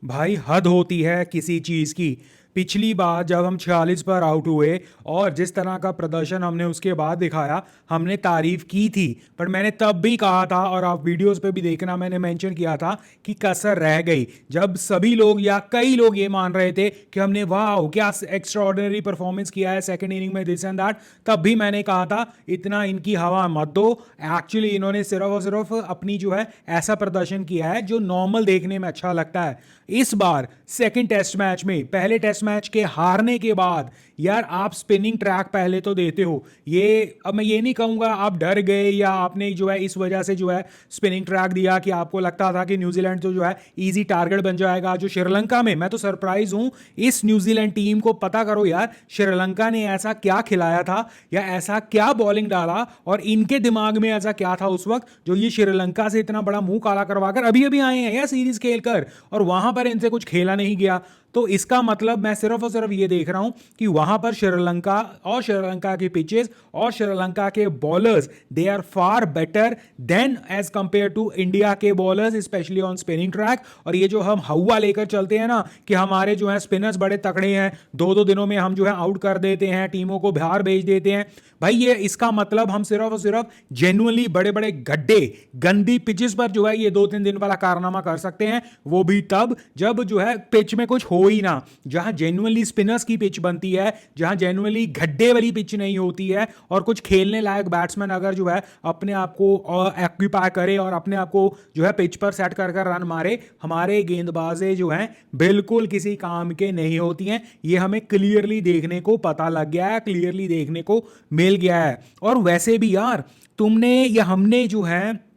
भाई हद होती है किसी चीज़ की। पिछली बार जब हम 46 पर आउट हुए और जिस तरह का प्रदर्शन हमने उसके बाद दिखाया, हमने तारीफ की थी। पर मैंने तब भी कहा था, और आप वीडियोस पे भी देखना, मैंने मेंशन किया था कि कसर रह गई। जब सभी लोग या कई लोग ये मान रहे थे कि हमने वाह क्या एक्स्ट्रा ऑर्डिनरी परफॉर्मेंस किया है सेकंड इनिंग में, दिस एंड दैट, तब भी मैंने कहा था इतना इनकी हवा मत दो। एक्चुअली इन्होंने सिर्फ और सिर्फ अपनी जो है ऐसा प्रदर्शन किया है जो नॉर्मल देखने में अच्छा लगता है। इस बार सेकंड टेस्ट मैच में, पहले टेस्ट मैच के हारने के बाद, यार आप स्पिनिंग ट्रैक पहले तो देते हो। ये अब मैं ये नहीं कहूंगा आप डर गए या आपने जो है इस वजह से जो है स्पिनिंग ट्रैक दिया कि आपको लगता था कि न्यूजीलैंड तो जो है इजी टारगेट बन जाएगा। जो श्रीलंका में, मैं तो सरप्राइज हूं इस न्यूजीलैंड टीम को। पता करो यार श्रीलंका ने ऐसा क्या खिलाया था या ऐसा क्या बॉलिंग डाला और इनके दिमाग में ऐसा क्या था उस वक्त जो ये श्रीलंका से इतना बड़ा मुंह काला करवाकर अभी अभी आए हैं या सीरीज खेलकर, और वहां पर इनसे कुछ खेला नहीं गया। तो इसका मतलब मैं सिर्फ और सिर्फ ये देख रहा हूं कि वहां पर श्रीलंका और श्रीलंका के पिचेस और श्रीलंका के bowlers, they are far better than as compare to India के bowlers, especially on spinning track. और ये जो हम हवा लेकर चलते हैं ना कि हमारे जो है स्पिनर्स बड़े तकड़े हैं, दो दो दिनों में हम जो है आउट कर देते हैं, टीमों को बाहर भेज देते हैं, भाई ये इसका मतलब हम सिर्फ और सिर्फ जेन्युइनली बड़े बड़े गड्ढे गंदी पिचेस पर जो है ये 2-3 दिन वाला कारनामा कर सकते हैं। वो भी तब जब जो है पिच में कुछ हो ही ना, जहां जेन्युइनली स्पिनर्स की पिच बनती है, जहां जेन्युइनली गड्ढे वाली पिच नहीं होती है, और कुछ खेलने लायक बैट्समैन अगर जो है अपने आप को एक्यूपाई करे और अपने आप को जो है पिच पर सेट कर रन मारे, हमारे गेंदबाजें जो हैं बिल्कुल किसी काम के नहीं होती हैं। ये हमें क्लियरली देखने को पता लग गया है, क्लियरली देखने को मिल गया है। और वैसे भी यार तुमने या हमने जो है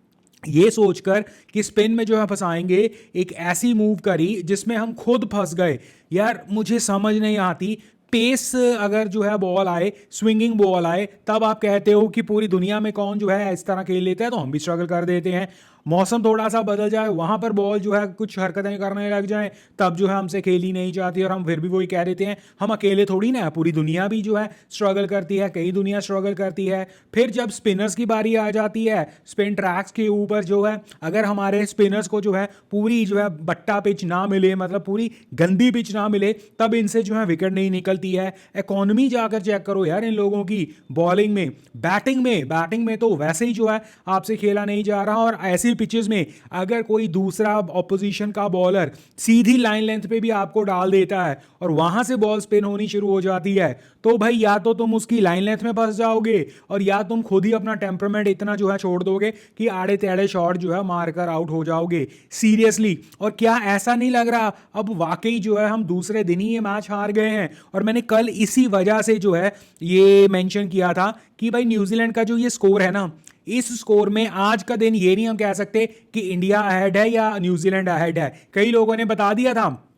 ये सोचकर कि स्पिन में जो है फंसाएंगे, एक ऐसी मूव करी जिसमें हम खुद फंस गए। यार मुझे समझ नहीं आती, पेस अगर जो है बॉल आए, स्विंगिंग बॉल आए, तब आप कहते हो कि पूरी दुनिया में कौन जो है इस तरह खेल लेता है, तो हम भी स्ट्रगल कर देते हैं। मौसम थोड़ा सा बदल जाए, वहां पर बॉल जो है कुछ हरकतें करने लग जाए, तब जो है हमसे खेली नहीं जाती, और हम फिर भी वही कह देते हैं हम अकेले थोड़ी ना है, पूरी दुनिया भी जो है स्ट्रगल करती है, कई दुनिया स्ट्रगल करती है। फिर जब स्पिनर्स की बारी आ जाती है, स्पिन ट्रैक्स के ऊपर जो है अगर हमारे स्पिनर्स को जो है पूरी जो है बट्टा पिच ना मिले, मतलब पूरी गंदी पिच ना मिले, तब इनसे जो है विकेट नहीं निकलती है। इकोनॉमी जाकर चेक करो यार इन लोगों की बॉलिंग में। बैटिंग में तो वैसे ही जो है आपसे खेला नहीं जा रहा, और ऐसी पिचेस में अगर कोई दूसरा ऑपोजिशन का बॉलर सीधी लाइन लेंथ पे भी आपको डाल देता है और वहां से बॉल स्पिन होनी शुरू हो जाती है, तो भाई या तो तुम उसकी लाइन लेंथ में फंस जाओगे, और या तुम खुद ही अपना टेम्परामेंट इतना जो है छोड़ दोगे कि आड़े टेढ़े शॉट जो है मारकर आउट हो जाओगे सीरियसली। और क्या ऐसा नहीं लग रहा अब वाकई जो है हम दूसरे दिन ही ये मैच हार गए हैं? और मैंने कल इसी वजह से जो है ये मेंशन किया था कि भाई न्यूजीलैंड का जो ये स्कोर है ना, इस स्कोर में आज का दिन ये नहीं हम कह सकते कि इंडिया अहेड है या न्यूजीलैंड अहेड है। कई लोगों ने बता दिया था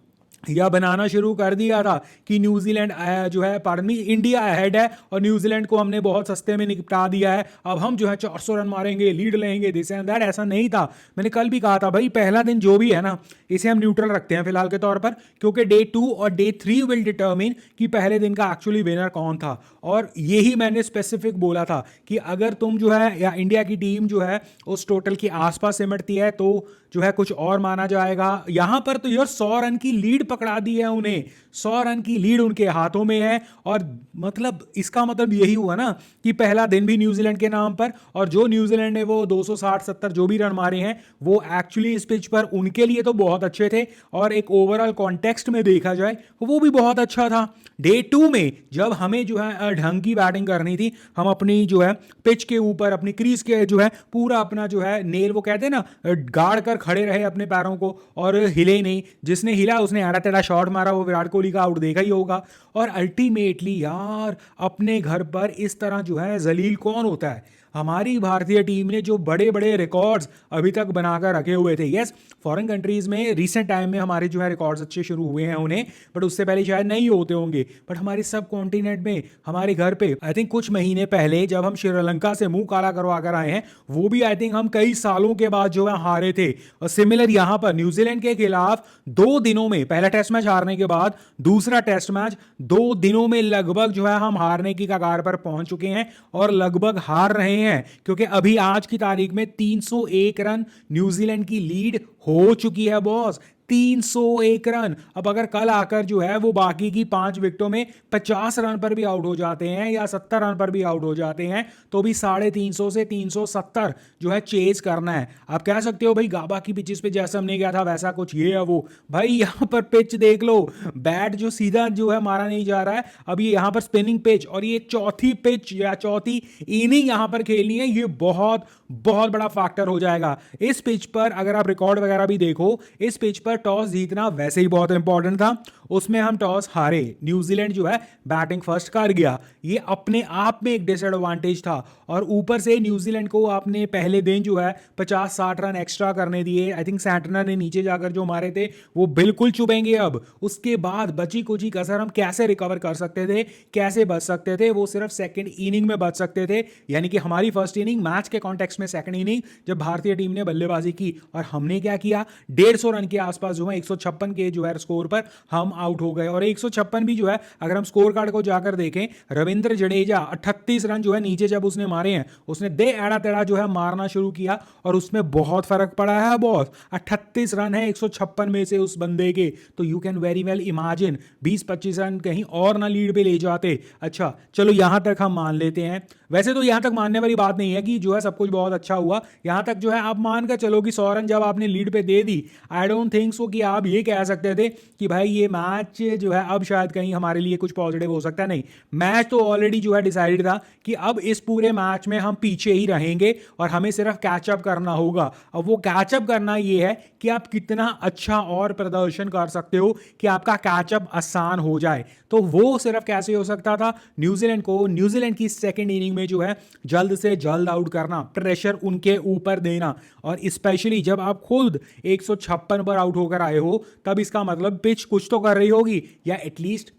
या बनाना शुरू कर दिया था कि न्यूजीलैंड जो है पार्डन मी इंडिया अहेड है और न्यूजीलैंड को हमने बहुत सस्ते में निपटा दिया है, अब हम जो है 400 रन मारेंगे, लीड लेंगे, दिस एंड दैट। ऐसा नहीं था। मैंने कल भी कहा था भाई पहला दिन जो भी है ना, इसे हम न्यूट्रल रखते हैं फिलहाल के तौर पर, क्योंकि डे 2 और डे 3 विल डिटर्मिन कि पहले दिन का एक्चुअली विनर कौन था। और यही मैंने स्पेसिफिक बोला था कि अगर तुम जो है या इंडिया की टीम जो है उस टोटल के आसपास सिमटती है तो जो है कुछ और माना जाएगा। यहां पर तो यार 100 रन की लीड पकड़ा दी है उन्हें, 100 रन की लीड उनके हाथों में है। और मतलब इसका मतलब यही हुआ ना कि पहला दिन भी न्यूजीलैंड के नाम पर, और जो न्यूजीलैंड ने वो 260-70 जो भी रन मारे हैं वो एक्चुअली इस पिच पर उनके लिए तो बहुत अच्छे थे, और एक ओवरऑल कॉन्टेक्स्ट में देखा जाए वो भी बहुत अच्छा था। डे 2 में जब हमें जो है ढंग की बैटिंग करनी थी, हम अपनी जो है पिच के ऊपर अपनी क्रीज के जो है पूरा अपना जो है नेल, वो कहते हैं ना, गाड़ कर खड़े रहे अपने पैरों को और हिले नहीं। जिसने हिला उसने आड़ा टेढ़ा शॉट मारा, वो विराट कोहली का आउट देखा ही होगा। और अल्टीमेटली यार अपने घर पर इस तरह जो है जलील कौन होता है? हमारी भारतीय टीम ने जो बड़े बड़े रिकॉर्ड्स अभी तक बनाकर रखे हुए थे, यस फॉरेन कंट्रीज में रिसेंट टाइम में हमारे जो है रिकॉर्ड्स अच्छे शुरू हुए हैं उन्हें, बट उससे पहले शायद नहीं होते होंगे। बट हमारे सब कॉन्टिनेंट में, हमारे घर पे आई थिंक कुछ महीने पहले जब हम श्रीलंका से मुंह काला करवा कर आए हैं, वो भी आई थिंक हम कई सालों के बाद जो है हारे थे। और सिमिलर यहां पर न्यूजीलैंड के खिलाफ 2 दिनों में, पहला टेस्ट मैच हारने के बाद दूसरा टेस्ट मैच 2 दिनों में लगभग जो है हम हारने की कगार पर पहुंच चुके हैं, और लगभग हार रहे हैं, क्योंकि अभी आज की तारीख में 301 रन न्यूजीलैंड की लीड हो चुकी है बॉस। 301 रन। अब अगर कल आकर जो है वो बाकी की 5 विकेटों में 50 रन पर भी आउट हो जाते हैं या 70 रन पर भी आउट हो जाते हैं तो भी 350 से 370 जो है चेज करना है। आप कह सकते हो भाई गाबा की पिचेस पे जैसा हमने किया था वैसा कुछ ये है वो, भाई यहाँ पर पिच देख लो, बैट जो सीधा जो है मारा नहीं जा रहा है। अब ये यहाँ पर स्पिनिंग पिच और ये चौथी पिच या चौथी इनिंग यहाँ पर खेलनी है, ये बहुत बहुत बड़ा फैक्टर हो जाएगा। इस पिच पर अगर आप रिकॉर्ड वगैरह भी देखो, इस पिच पर टॉस जीतना वैसे ही बहुत इंपॉर्टेंट था, उसमें हम टॉस हारे, न्यूजीलैंड जो है बैटिंग फर्स्ट कर गया, ये अपने आप में एक डिसएडवांटेज था। और ऊपर से न्यूजीलैंड को आपने पहले दिन जो है 50-60 रन एक्स्ट्रा करने दिए, आई थिंक सैंटनर ने नीचे जाकर जो मारे थे वो बिल्कुल चुभेंगे। अब उसके बाद बची कुची कसर हम कैसे रिकवर कर सकते थे, कैसे बच सकते थे, वो सिर्फ सेकंड इनिंग में बच सकते थे, यानी कि हमारी फर्स्ट इनिंग मैच के कॉन्टेक्स्ट में सेकंड इनिंग जब भारतीय टीम ने बल्लेबाजी की। और हमने क्या किया, 150 रन के आसपास जो है 156 के जो है स्कोर पर हम आउट हो गए। और 156 भी जो है अगर हम स्कोर कार्ड को जाकर देखें, रविंद्र जडेजा 38 रन जो है नीचे जब उसने मारे हैं, उसने दे एड़ा तेड़ा जो है मारना शुरू किया और उसमें बहुत फर्क पड़ा है बॉस। 38 रन है 156 में से उस बंदे के, तो you can very well imagine 20-25 run कहीं और ना लीड पे ले जाते। अच्छा चलो यहां तक हम मान लेते हैं, वैसे तो यहां तक मानने वाली बात नहीं है कि जो है सब कुछ बहुत अच्छा हुआ, यहां तक जो है आप मान कर चलो कि 100 रन जब आपने लीड पे दे दी, आई डोंट थिंक सो कि आप ये कह सकते थे कि भाई ये मैच जो है अब शायद कहीं हमारे लिए कुछ पॉजिटिव हो सकता है। नहीं, मैच तो ऑलरेडी जो है डिसाइडेड था कि अब इस पूरे मैच में हम पीछे ही रहेंगे और हमें सिर्फ कैचअप करना होगा। अब वो कैचअप करना ये है कि आप कितना अच्छा और प्रदर्शन कर सकते हो कि आपका कैचअप आसान हो जाए। तो वो सिर्फ कैसे हो सकता था, न्यूजीलैंड को न्यूजीलैंड की सेकेंड इनिंग में जो है जल्द से जल्द आउट करना, प्रेशर उनके ऊपर देना। और स्पेशली जब आप खुद 156 पर आउट होकर आए हो, तब इसका मतलब पिच कुछ तो कर रही होगी, या एटलीस्ट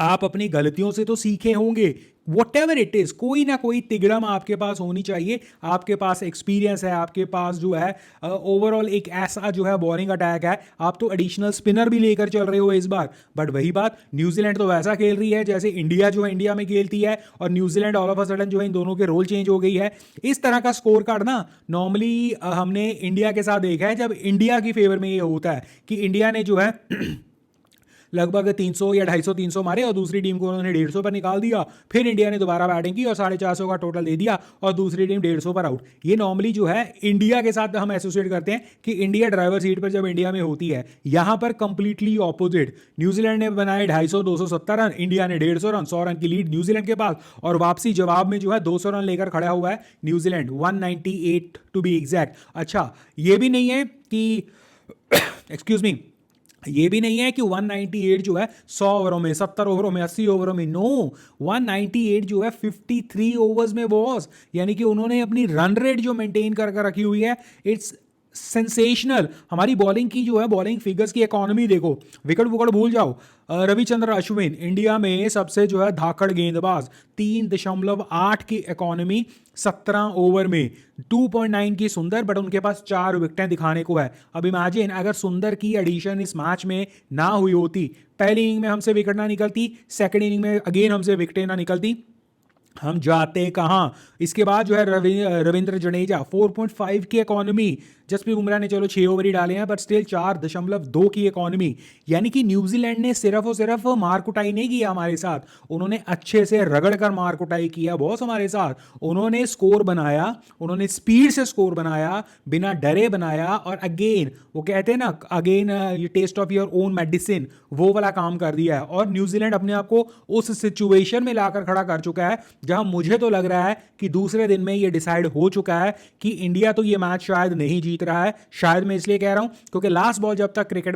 आप अपनी गलतियों से तो सीखे होंगे। वट एवर इट इज, कोई ना कोई तिगड़म आपके पास होनी चाहिए, आपके पास एक्सपीरियंस है, आपके पास जो है ओवरऑल एक ऐसा जो है बॉलिंग अटैक है। आप तो एडिशनल स्पिनर भी लेकर चल रहे हो इस बार, बट वही बात, न्यूजीलैंड तो वैसा खेल रही है जैसे इंडिया जो है इंडिया में खेलती है, और New Zealand all of a sudden जो है इन दोनों के रोल चेंज हो गई है। इस तरह का स्कोर कार्ड ना नॉर्मली हमने इंडिया के साथ देखा है, जब इंडिया की फेवर में ये होता है कि इंडिया ने जो है लगभग 300 या 250 300 मारे और दूसरी टीम को उन्होंने 150 पर निकाल दिया, फिर इंडिया ने दोबारा बैटिंग की और 450 का टोटल दे दिया और दूसरी टीम 150 पर आउट। ये नॉर्मली जो है इंडिया के साथ हम एसोसिएट करते हैं कि इंडिया ड्राइवर सीट पर जब इंडिया में होती है। यहां पर कंप्लीटली ऑपोजिट, न्यूजीलैंड ने बनाए 250 270 रन, इंडिया ने 150 रन, 100 रन की लीड न्यूजीलैंड के पास, और वापसी जवाब में जो है 200 रन लेकर खड़ा हुआ है न्यूजीलैंड, 198 टू बी एग्जैक्ट। अच्छा ये भी नहीं है कि एक्सक्यूज मी, ये भी नहीं है कि 198 जो है 100 ओवरों में, 70 ओवरों में, 80 ओवरों में, नो, 198 जो है 53 ओवर्स में बॉस, यानी कि उन्होंने अपनी रन रेट जो मेंटेन कर रखी हुई है, इट्स सेंसेशनल। हमारी बॉलिंग की जो है बॉलिंग फिगर्स की इकोनॉमी देखो, विकेट विकेट भूल जाओ, रविचंद्र अश्विन इंडिया में सबसे जो है धाकड़ गेंदबाज, 3.8 की इकोनॉमी 17 ओवर में, 2.9 की सुंदर, बट उनके पास 4 विकेटें दिखाने को है। अब इमेजिन अगर सुंदर की एडिशन इस मैच में ना हुई होती, पहली इनिंग में हमसे विकेट ना निकलती, सेकंड इनिंग में अगेन हमसे विकेटें ना निकलती, हम जाते कहां। इसके बाद जो है रविंद्र जडेजा 4.5 की इकोनॉमी, जसप्रीत बुमराह ने चलो 6 ओवर ही डाले हैं बट स्टिल 4.2 की इकोनॉमी, यानी कि न्यूजीलैंड ने सिर्फ और सिर्फ मार कुटाई नहीं किया हमारे साथ, उन्होंने अच्छे से रगड़ कर मार कुटाई किया बॉस हमारे साथ। उन्होंने स्कोर बनाया, उन्होंने स्पीड से स्कोर बनाया, बिना डरे बनाया, और अगेन वो कहते हैं ना, अगेन ये test of your own medicine, वो वाला काम कर दिया है। और न्यूजीलैंड अपने आप को उस सिचुएशन में लाकर खड़ा कर चुका है जहां मुझे तो लग रहा है कि दूसरे दिन में ये डिसाइड हो चुका है कि इंडिया तो ये मैच शायद नहीं जीत रहा है। शायद मैं इसलिए कह रहा हूं क्योंकि लास्ट बॉल जब तक क्रिकेट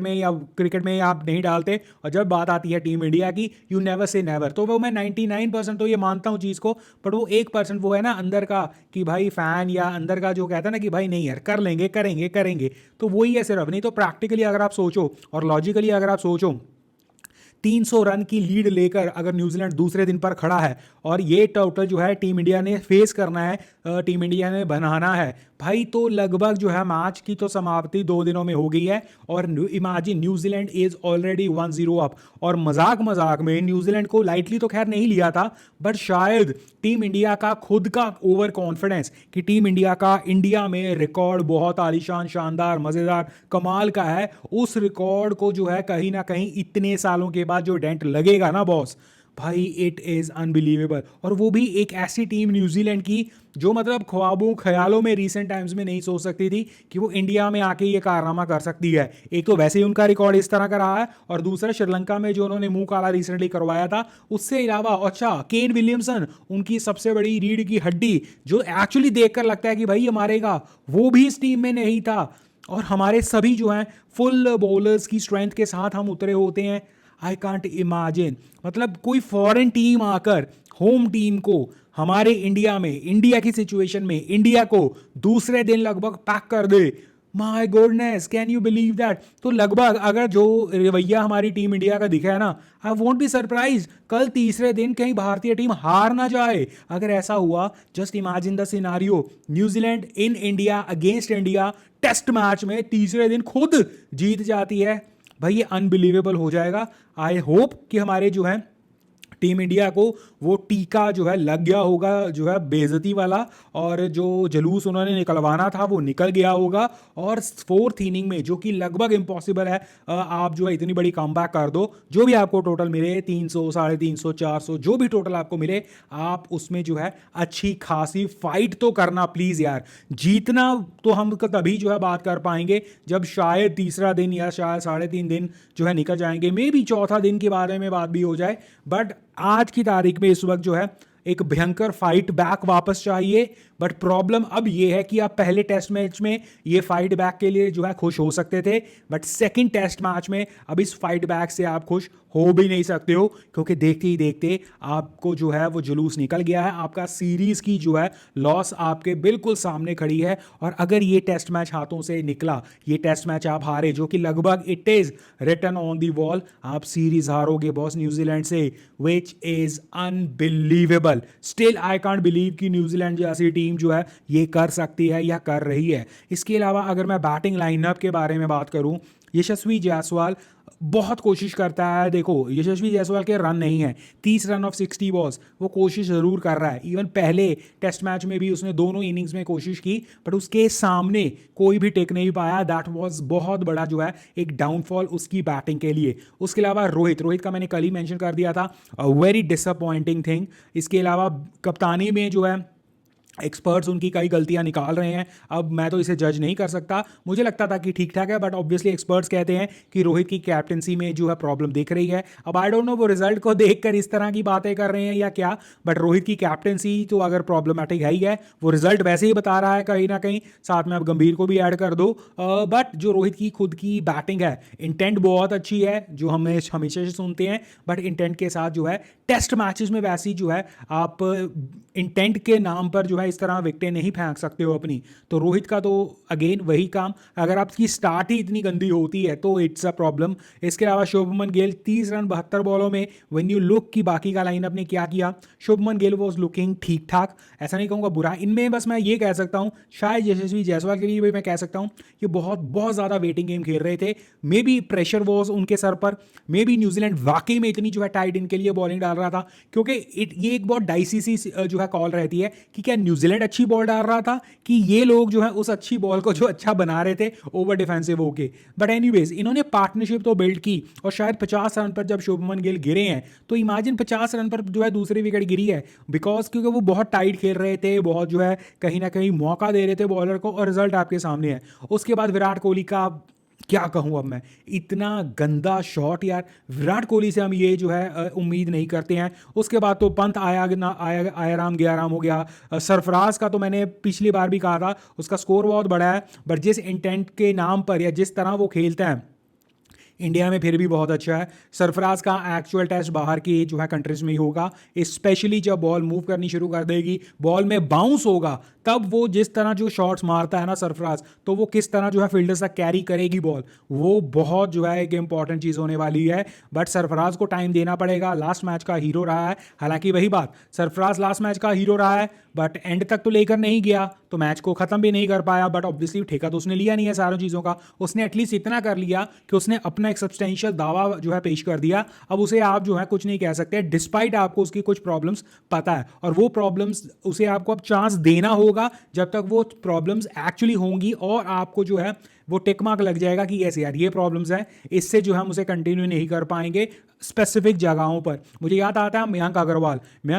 में आप नहीं डालते, और जब बात आती है टीम इंडिया की, यू नेवर से नेवर, तो वो मैं 99% तो ये मानता हूं चीज को, बट वो 1% वो है ना अंदर का कि भाई फैन या अंदर का जो कहता है ना कि भाई नहीं यार कर लेंगे, करेंगे करेंगे, तो वही है सिर्फ। नहीं तो प्रैक्टिकली अगर आप सोचो और लॉजिकली अगर आप सोचो, 300 रन की लीड लेकर अगर न्यूजीलैंड दूसरे दिन पर खड़ा है और ये टोटल जो है टीम इंडिया ने फेस करना है, टीम इंडिया ने बनाना है भाई, तो लगभग जो है मैच की तो समाप्ति 2 दिनों में हो गई है। और imagine New Zealand is already 1-0 up. और मजाक मजाक में न्यूजीलैंड को लाइटली तो खैर नहीं लिया था, बट शायद टीम इंडिया का खुद का ओवर कॉन्फिडेंस कि टीम इंडिया का इंडिया में रिकॉर्ड बहुत आलीशान, शानदार, मजेदार, कमाल का है, उस रिकॉर्ड को जो है कहीं ना कहीं इतने सालों के बाद जो डेंट लगेगा ना बॉस, भाई इट इज अनबिलीवेबल। और वो भी एक ऐसी टीम न्यूजीलैंड की जो मतलब ख्वाबों ख्यालों में रीसेंट टाइम्स में नहीं सोच सकती थी कि वो इंडिया में आके ये कारनामा कर सकती है। एक तो वैसे ही उनका रिकॉर्ड इस तरह का रहा है, और दूसरा श्रीलंका में जो उन्होंने मुंह काला रिसेंटली करवाया था, उससे अलावा अच्छा केन विलियमसन, उनकी सबसे बड़ी रीढ़ की हड्डी, जो एक्चुअली देखकर लगता है कि भाई ये मारेगा, वो भी इस टीम में नहीं था। और हमारे सभी जो हैं फुल बॉलर्स की स्ट्रेंथ के साथ हम उतरे होते हैं। आई कांट इमेजिन, मतलब कोई फॉरेन टीम आकर होम टीम को हमारे इंडिया में, इंडिया की सिचुएशन में इंडिया को दूसरे दिन लगभग पैक कर दे। My goodness, can you believe that? तो लगभग अगर जो रवैया हमारी टीम इंडिया का दिखा है ना, आई वोंट बी सरप्राइज कल तीसरे दिन कहीं भारतीय टीम हार ना जाए। अगर ऐसा हुआ, just imagine the scenario, New Zealand in India against India test match में तीसरे दिन खुद जीत जाती है, भाई ये अनबिलीवेबल हो जाएगा। आई होप कि हमारे जो है टीम इंडिया को वो टीका जो है लग गया होगा, जो है बेइज्जती वाला, और जो जलूस उन्होंने निकलवाना था वो निकल गया होगा। और फोर्थ इनिंग में, जो कि लगभग इम्पॉसिबल है, आप जो है इतनी बड़ी कमबैक कर दो, जो भी आपको टोटल मिले 300, 350, 400, जो भी टोटल आपको मिले, आप उसमें जो है अच्छी खासी फाइट तो करना प्लीज यार। जीतना तो हम तभी जो है बात कर पाएंगे जब शायद तीसरा दिन या शायद 3.5 दिन जो है निकल जाएंगे, मे बी चौथा दिन के बारे में बात भी हो जाए। बट आज की तारीख में इस वक्त जो है एक भयंकर फाइट बैक वापस चाहिए। बट प्रॉब्लम अब ये है कि आप पहले टेस्ट मैच में ये फाइट बैक के लिए जो है खुश हो सकते थे, बट सेकंड टेस्ट मैच में अब इस फाइट बैक से आप खुश हो भी नहीं सकते हो, क्योंकि देखते ही देखते आपको जो है वो जुलूस निकल गया है। आपका सीरीज की जो है लॉस आपके बिल्कुल सामने खड़ी है। और अगर ये टेस्ट मैच हाथों से निकला, ये टेस्ट मैच आप हारे, जो कि लगभग it is written on the wall, आप सीरीज हारोगे बॉस न्यूजीलैंड से, which is unbelievable. Still I can't believe कि न्यूजीलैंड जैसी टीम जो है ये कर सकती है या कर रही है। इसके अलावा अगर मैं बैटिंग लाइनअप के बारे में बात करूं, यशस्वी जायसवाल बहुत कोशिश करता है। देखो यशस्वी जायसवाल के रन नहीं है, 30 रन ऑफ 60 बॉल्स, वो कोशिश जरूर कर रहा है। इवन पहले टेस्ट मैच में भी उसने दोनों इनिंग्स में कोशिश की, बट उसके सामने कोई भी टिक नहीं पाया। दैट वाज बहुत बड़ा जो है एक डाउनफॉल उसकी बैटिंग के लिए। उसके अलावा रोहित का मैंने कल ही मेंशन कर दिया था, वेरी डिसअपॉइंटिंग थिंग। इसके अलावा कप्तानी में जो है एक्सपर्ट्स उनकी कई गलतियां निकाल रहे हैं। अब मैं तो इसे जज नहीं कर सकता, मुझे लगता था कि ठीक ठाक है, बट ऑब्वियसली एक्सपर्ट्स कहते हैं कि रोहित की कैप्टनसी में जो है प्रॉब्लम दिख रही है। अब आई डोंट नो वो रिजल्ट को देखकर इस तरह की बातें कर रहे हैं या क्या, बट रोहित की कैप्टनसी तो अगर प्रॉब्लमेटिक है ही है, वो रिजल्ट वैसे ही बता रहा है कहीं ना कहीं। साथ में आप गंभीर को भी ऐड कर दो। बट जो रोहित की खुद की बैटिंग है, इंटेंट बहुत अच्छी है, जो हम हमेशा से सुनते हैं, बट इंटेंट के साथ जो है टेस्ट मैचेस में वैसी जो है आप इंटेंट के नाम पर जो है इस तरह विकेटें नहीं फेंक सकते हो अपनी। तो रोहित का तो अगेन वही काम, अगर आपकी स्टार्ट ही इतनी गंदी होती है तो इट्स अ प्रॉब्लम। इसके अलावा शुभमन गिल 30 रन 72 बॉलों में, व्हेन यू लुक की बाकी का लाइनअप ने क्या किया, शुभमन गिल वाज लुकिंग ठीक ठाक, ऐसा नहीं कहूँगा बुरा। इनमें बस मैं ये कह सकता हूँ, शायद यशस्वी जायसवाल के लिए भी मैं कह सकता हूँ कि बहुत बहुत ज़्यादा वेटिंग गेम खेल रहे थे। मे बी प्रेशर वॉज उनके सर पर, मे बी न्यूजीलैंड वाकई में इतनी जो है टाइट इनके लिए बॉलिंग डाल रहा था, क्योंकि ये एक बहुत डाइसी सी जो है कॉल रहती है कि क्या न्यूजीलैंड अच्छी बॉल डाल रहा था कि ये लोग जो है उस अच्छी बॉल को जो अच्छा बना रहे थे ओवर डिफेंसिव होके। बट एनीवेज इन्होंने पार्टनरशिप तो बिल्ड की, और शायद 50 रन पर जब शुभमन गिल गिरे हैं, तो इमेजिन 50 रन पर जो है दूसरी विकेट गिरी है, बिकॉज क्योंकि वो बहुत टाइट खेल रहे थे, बहुत जो है कहीं ना कहीं मौका दे रहे थे बॉलर को, और रिजल्ट आपके सामने है। उसके बाद विराट कोहली का क्या कहूँ अब मैं, इतना गंदा शॉट यार, विराट कोहली से हम ये जो है उम्मीद नहीं करते हैं। उसके बाद तो पंत आया राम गया राम हो गया। सरफराज का तो मैंने पिछली बार भी कहा था, उसका स्कोर बहुत बड़ा है, बट जिस इंटेंट के नाम पर या जिस तरह वो खेलते हैं, इंडिया में फिर भी बहुत अच्छा है। सरफराज का एक्चुअल टेस्ट बाहर की जो है कंट्रीज में ही होगा, स्पेशली जब बॉल मूव करनी शुरू कर देगी, बॉल में बाउंस होगा, तब वो जिस तरह जो शॉट्स मारता है ना सरफराज, तो वो किस तरह जो है फील्डर तक कैरी करेगी बॉल, वो बहुत जो है एक इंपॉर्टेंट चीज़ होने वाली है। बट सरफराज को टाइम देना पड़ेगा, लास्ट मैच का हीरो रहा है। हालांकि वही बात, सरफराज लास्ट मैच का हीरो रहा है बट एंड तक तो लेकर नहीं गया, तो मैच को खत्म भी नहीं कर पाया। बट ऑब्वियसली ठेका तो उसने लिया नहीं है सारी चीज़ों का, उसने एटलीस्ट इतना कर लिया कि उसने अपना एक सब्सटेंशियल दावा जो है पेश कर दिया। अब उसे आप जो है कुछ नहीं कह सकते, डिस्पाइट आपको उसकी कुछ प्रॉब्लम्स पता है, और वो प्रॉब्लम्स उसे आपको अब चांस देना होगा जब तक वो प्रॉब्लम्स एक्चुअली होंगी, और आपको जो है वो टिक मार्क लग जाएगा कि यस यार ये प्रॉब्लम्स हैं, इससे जो हम उसे कंटिन्यू नहीं कर पाएंगे स्पेसिफिक जगहों पर। मुझे याद आता है मयंक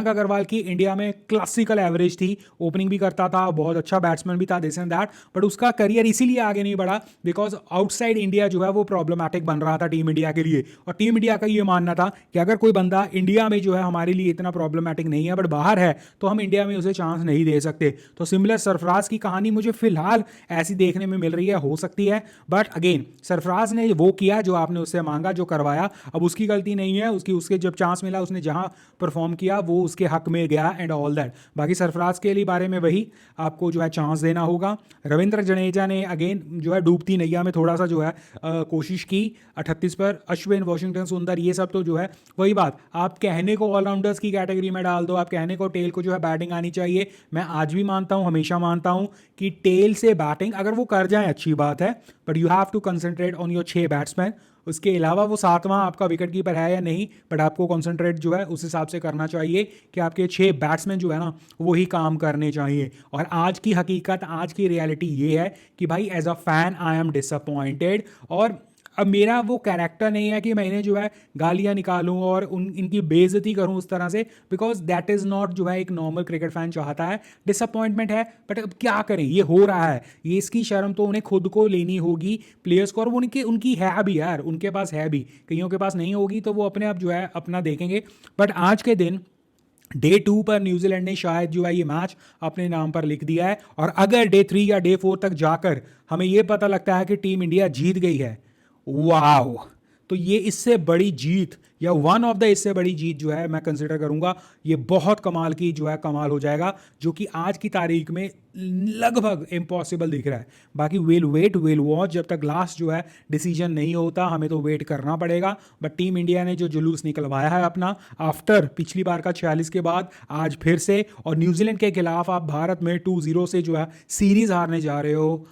अग्रवाल की इंडिया में क्लासिकल एवरेज थी, ओपनिंग भी करता था, बहुत अच्छा बैट्समैन भी था, दिस एंड दैट, बट उसका करियर इसीलिए आगे नहीं बढ़ा बिकॉज आउटसाइड इंडिया जो है वो प्रॉब्लमैटिक बन रहा था टीम इंडिया के लिए। और टीम इंडिया का ये मानना था कि अगर कोई बंदा इंडिया में जो है हमारे लिए इतना प्रॉब्लमैटिक नहीं है बट बाहर है, तो हम इंडिया में उसे चांस नहीं दे सकते। तो सिमिलर सरफराज की कहानी मुझे फिलहाल ऐसी देखने में मिल रही है, हो सकती है, बट अगेन सरफराज ने वो किया जो आपने उससे मांगा, जो करवाया, अब उसकी गलती नहीं है, उसके जब चांस मिला उसने जहां परफॉर्म किया वो उसके हक में गया एंड ऑल दैट। बाकी सरफराज के लिए बारे में वही आपको जो है चांस देना होगा। रविंद्र जडेजा ने अगेन जो है डूबती नैया में थोड़ा सा जो है कोशिश की 38 पर, अश्विन, वॉशिंगटन सुंदर, ये सब तो जो है वही बात, आप कहने को ऑलराउंडर्स की कैटेगरी में डाल दो, आप कहने को टेल को जो है बैटिंग आनी चाहिए। मैं आज भी मानता हूं, हमेशा मानता हूं कि टेल से बैटिंग अगर वो कर जाए अच्छी बात है, but you have to concentrate on your 6 batsman. उसके अलावा वो 7वां आपका विकेट कीपर है या नहीं, बट आपको कंसंट्रेट जो है उस हिसाब से करना चाहिए कि आपके 6 बैट्समैन जो है ना वही काम करने चाहिए। और आज की हकीकत, आज की रियलिटी ये है कि भाई as a fan I am disappointed. और अब मेरा वो कैरेक्टर नहीं है कि मैं इन्हें जो है गालियां निकालूं और इनकी बेइज्जती करूं उस तरह से, बिकॉज दैट इज़ नॉट जो है एक नॉर्मल क्रिकेट फैन चाहता है। डिसअपॉइंटमेंट है, बट अब क्या करें, ये हो रहा है, ये इसकी शर्म तो उन्हें खुद को लेनी होगी, प्लेयर्स को, और वो उनकी है भी यार, उनके पास है भी, कईयों के पास नहीं होगी तो वो अपने आप जो है अपना देखेंगे। बट आज के दिन डे 2 पर न्यूजीलैंड ने शायद जो है ये मैच अपने नाम पर लिख दिया है, और अगर डे 3 या डे 4 तक जाकर हमें ये पता लगता है कि टीम इंडिया जीत गई है, वाओ, तो ये इससे बड़ी जीत, या वन ऑफ द इससे बड़ी जीत जो है मैं कंसिडर करूंगा, ये बहुत कमाल की जो है कमाल हो जाएगा, जो कि आज की तारीख में लगभग इम्पॉसिबल दिख रहा है। बाकी विल वेट विल वॉच, जब तक लास्ट जो है डिसीजन नहीं होता हमें तो वेट करना पड़ेगा। बट टीम इंडिया ने जो जुलूस निकलवाया है अपना आफ्टर पिछली बार का 46 के बाद, आज फिर से, और न्यूजीलैंड के खिलाफ आप भारत में 2-0 से जो है सीरीज हारने जा रहे हो,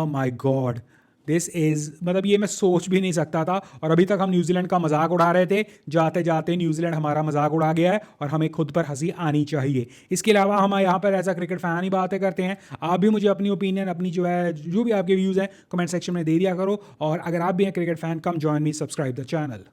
माय गॉड, दिस इज, मतलब ये मैं सोच भी नहीं सकता था। और अभी तक हम न्यूजीलैंड का मजाक उड़ा रहे थे, जाते जाते न्यूजीलैंड हमारा मजाक उड़ा गया है, और हमें खुद पर हंसी आनी चाहिए। इसके अलावा हम यहाँ पर ऐसा क्रिकेट फैन ही बातें करते हैं, आप भी मुझे अपनी ओपिनियन, अपनी जो है जो भी आपके व्यूज़ हैं कमेंट सेक्शन में दे दिया करो। और अगर आप भी हैं cricket fan, come join me, subscribe the channel.